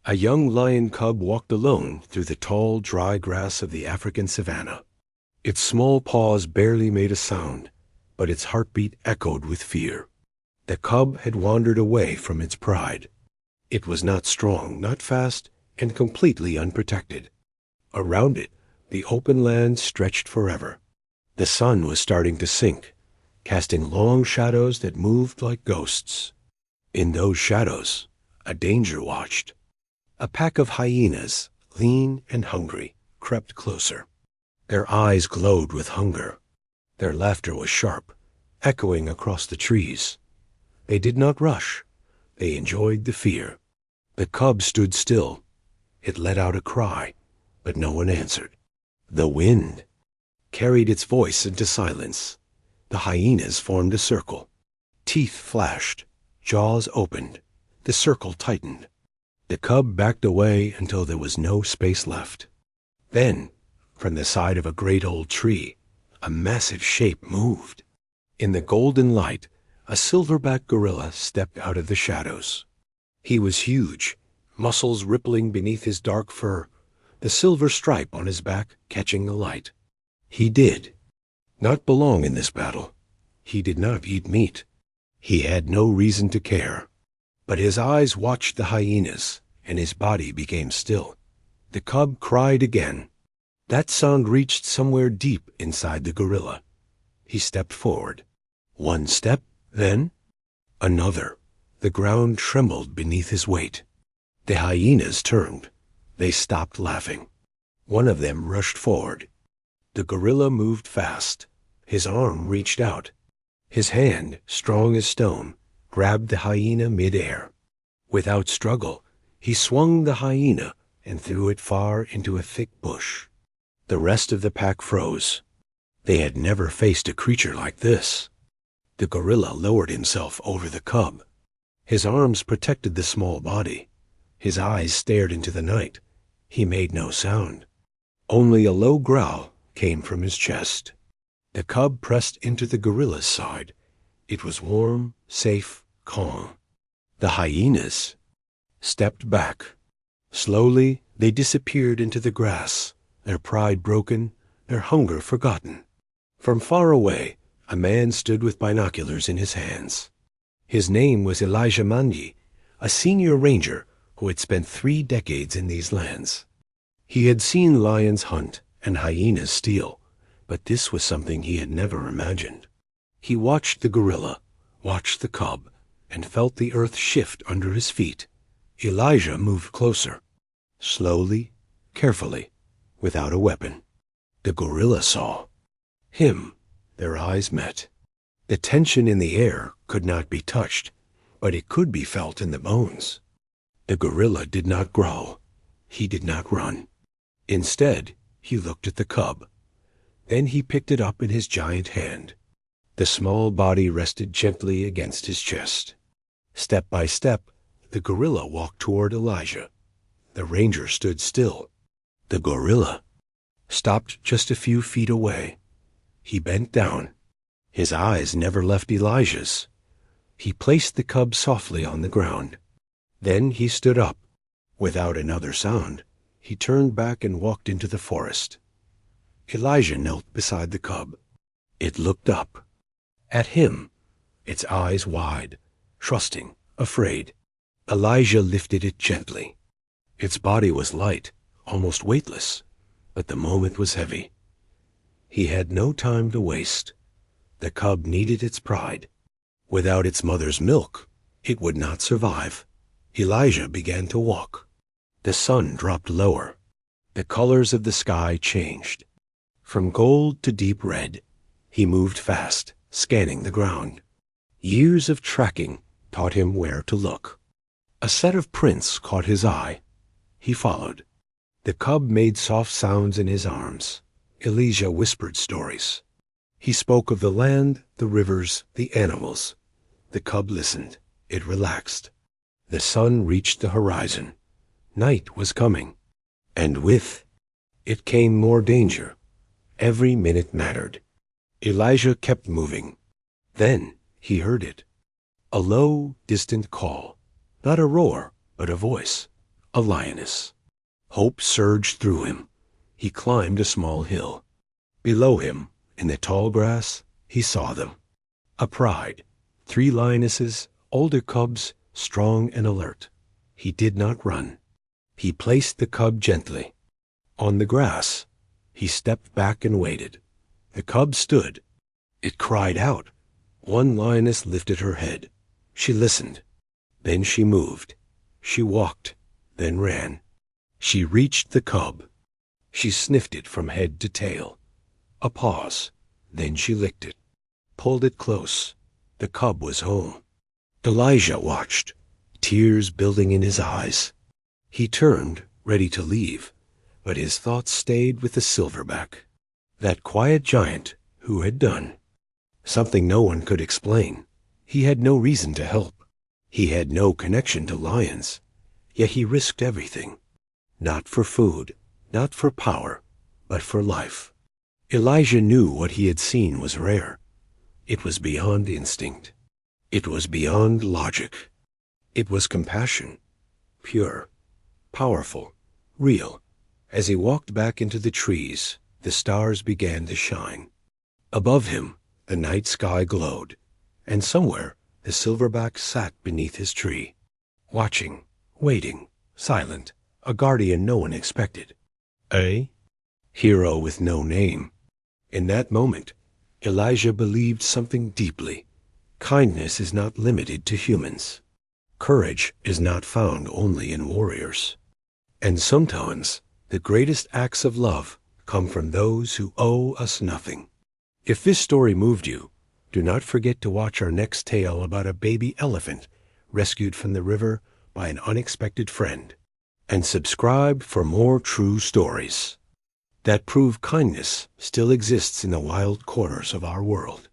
A young lion cub walked alone through the tall, dry grass of the African savanna. Its small paws barely made a sound, but its heartbeat echoed with fear. The cub had wandered away from its pride. It was not strong, not fast, and completely unprotected. Around it, the open land stretched forever. The sun was starting to sink, casting long shadows that moved like ghosts. In those shadows, a danger watched. A pack of hyenas, lean and hungry, crept closer. Their eyes glowed with hunger. Their laughter was sharp, echoing across the trees. They did not rush. They enjoyed the fear. The cub stood still. It let out a cry, but no one answered. The wind carried its voice into silence. The hyenas formed a circle. Teeth flashed. Jaws opened. The circle tightened. The cub backed away until there was no space left. Then, from the side of a great old tree, a massive shape moved. In the golden light, a silverback gorilla stepped out of the shadows. He was huge, muscles rippling beneath his dark fur, the silver stripe on his back catching the light. He did not belong in this battle. He did not eat meat. He had no reason to care. But his eyes watched the hyenas, and his body became still. The cub cried again. That sound reached somewhere deep inside the gorilla. He stepped forward. One step, then another. The ground trembled beneath his weight. The hyenas turned. They stopped laughing. One of them rushed forward. The gorilla moved fast. His arm reached out. His hand, strong as stone, grabbed the hyena mid-air. Without struggle, he swung the hyena and threw it far into a thick bush. The rest of the pack froze. They had never faced a creature like this. The gorilla lowered himself over the cub. His arms protected the small body. His eyes stared into the night. He made no sound. Only a low growl came from his chest. The cub pressed into the gorilla's side. It was warm, safe, calm. The hyenas stepped back. Slowly, they disappeared into the grass, their pride broken, their hunger forgotten. From far away, a man stood with binoculars in his hands. His name was Elijah Mandi, a senior ranger who had spent 3 decades in these lands. He had seen lions hunt and hyenas steal, but this was something he had never imagined. He watched the gorilla, watched the cub, and felt the earth shift under his feet. Elijah moved closer, slowly, carefully, without a weapon. The gorilla saw him. Their eyes met. The tension in the air could not be touched, but it could be felt in the bones. The gorilla did not growl. He did not run. Instead, he looked at the cub. Then he picked it up in his giant hand. The small body rested gently against his chest. Step by step, the gorilla walked toward Elijah. The ranger stood still. The gorilla stopped just a few feet away. He bent down. His eyes never left Elijah's. He placed the cub softly on the ground. Then he stood up. Without another sound, he turned back and walked into the forest. Elijah knelt beside the cub. It looked up at him, its eyes wide, trusting, afraid. Elijah lifted it gently. Its body was light, almost weightless, but the moment was heavy. He had no time to waste. The cub needed its pride. Without its mother's milk, it would not survive. Elijah began to walk. The sun dropped lower. The colors of the sky changed. From gold to deep red, he moved fast, scanning the ground. Years of tracking taught him where to look. A set of prints caught his eye. He followed. The cub made soft sounds in his arms. Elijah whispered stories. He spoke of the land, the rivers, the animals. The cub listened. It relaxed. The sun reached the horizon. Night was coming. And with it came more danger. Every minute mattered. Elijah kept moving. Then he heard it. A low, distant call. Not a roar, but a voice. a lioness. Hope surged through him. He climbed a small hill. Below him, in the tall grass, he saw them. A pride, 3 lionesses, older cubs, strong and alert. He did not run. He placed the cub gently. On the grass, he stepped back and waited. The cub stood. It cried out. One lioness lifted her head. She listened. Then she moved. She walked, then ran. She reached the cub. She sniffed it from head to tail. A pause. Then she licked it. Pulled it close. The cub was home. Elijah watched, tears building in his eyes. He turned, ready to leave, but his thoughts stayed with the silverback, that quiet giant who had done something no one could explain. He had no reason to help. He had no connection to lions, yet he risked everything. Not for food, not for power, but for life. Elijah knew what he had seen was rare. It was beyond instinct. It was beyond logic. It was compassion, pure, powerful, real. As he walked back into the trees, the stars began to shine. Above him, the night sky glowed, and somewhere the silverback sat beneath his tree, watching, waiting, silent, a guardian no one expected. A hero with no name. In that moment, Elijah believed something deeply. Kindness is not limited to humans. Courage is not found only in warriors. And sometimes the greatest acts of love come from those who owe us nothing. If this story moved you, do not forget to watch our next tale about a baby elephant rescued from the river by an unexpected friend. And subscribe for more true stories that prove kindness still exists in the wild corners of our world.